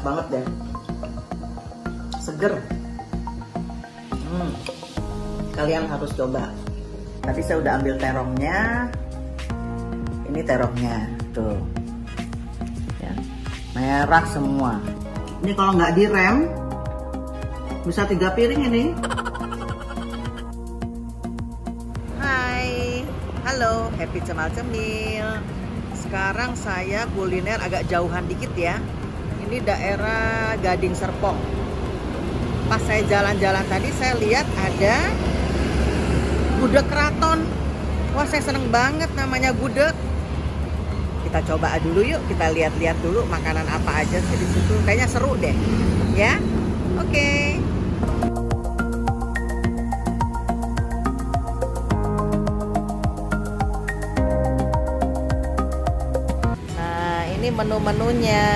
banget deh, seger. Kalian harus coba. Tadi saya udah ambil terongnya. Ini terongnya, tuh ya, merah semua. Ini kalau nggak direm bisa 3 piring ini. Hai, halo, happy cemal-cemil. Sekarang saya kuliner agak jauhan dikit ya. Ini daerah Gading Serpong. Pas saya jalan-jalan tadi saya lihat ada gudeg keraton. Wah, saya seneng banget namanya gudeg. Kita coba dulu yuk, kita lihat-lihat dulu makanan apa aja di situ. Kayaknya seru deh, ya. Oke. Nah, ini menu-menunya.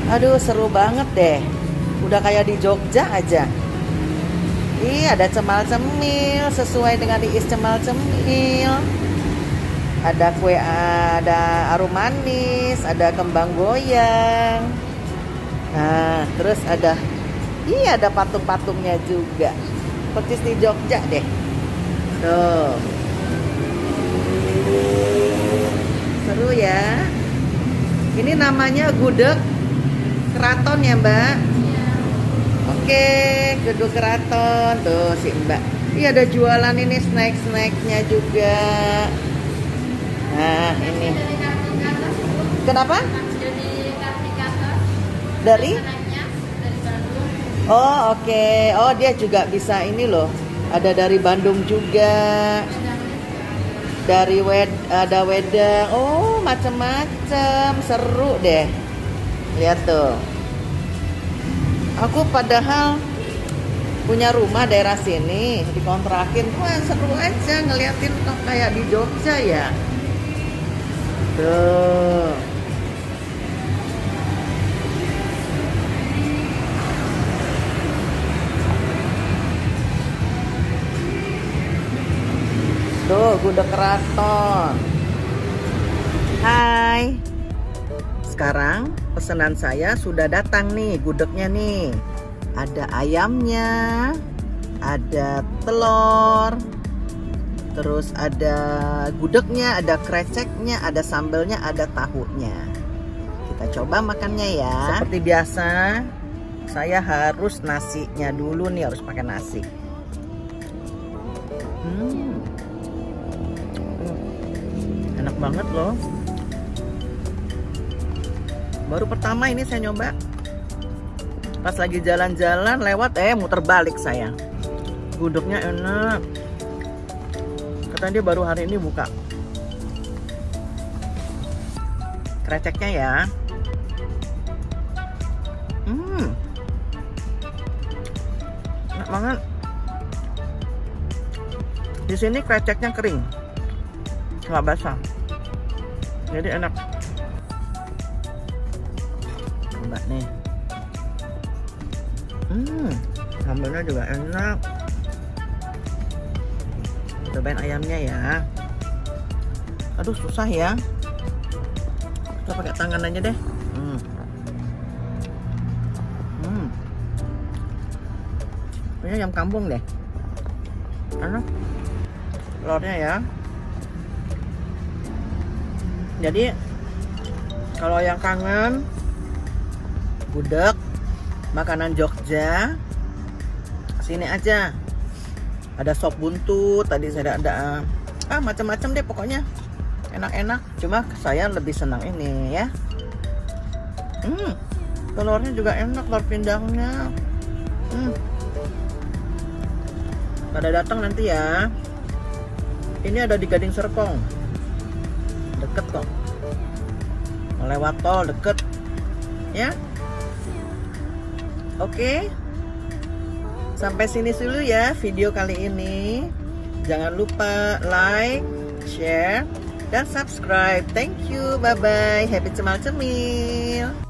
Aduh, seru banget deh. Udah kayak di Jogja aja. Ih, ada cemal-cemil sesuai dengan diis cemal-cemil. Ada kue, ada arum manis, ada kembang goyang. Nah, terus ada patung-patungnya juga. Persis di Jogja deh. Tuh. Seru ya. Ini namanya gudeg keraton ya, Mbak? Oke, gudeg keraton. Tuh si Mbak. Iya, ada jualan ini snack-snacknya juga. Nah, ini. Kenapa? Dari? Oh, oke. Oh, dia juga bisa ini loh. Ada dari Bandung juga. Dari ada wedang. Oh, macam-macam. Seru deh. Lihat tuh. Aku padahal punya rumah daerah sini, dikontrakin. Wah, seru aja ngeliatin kok kayak di Jogja ya. Tuh. Tuh, gudeg keraton. Hai. Sekarang pesanan saya sudah datang nih, gudegnya nih. Ada ayamnya, ada telur, terus ada gudegnya, ada kreceknya, ada sambelnya, ada tahunya. Kita coba makannya ya. Seperti biasa, saya harus nasinya dulu nih, harus pakai nasi. Enak banget loh. Baru pertama ini saya nyoba. Pas lagi jalan-jalan lewat, muter balik saya. Gudegnya enak. Katanya dia baru hari ini buka. Kreceknya ya. Enak banget. Di sini kreceknya kering, nggak basah. Jadi enak. Coba nih. Sambelnya juga enak. Cobain ayamnya ya. Aduh, susah ya. Kita pakai tangan aja deh. Ini ayam kampung deh. Enak. Telurnya ya. Jadi kalau yang kangen gudeg makanan Jogja, sini aja. Ada sop buntut, tadi saya ada macam-macam deh pokoknya. Enak-enak. Cuma saya lebih senang ini ya. Telurnya juga enak, telur pindangnya. Pada datang nanti ya. Ini ada di Gading Serpong. Deket kok. Lewat tol deket. Ya. Oke. Sampai sini dulu ya video kali ini. Jangan lupa like, share, dan subscribe. Thank you. Bye-bye. Happy cemal-cemil.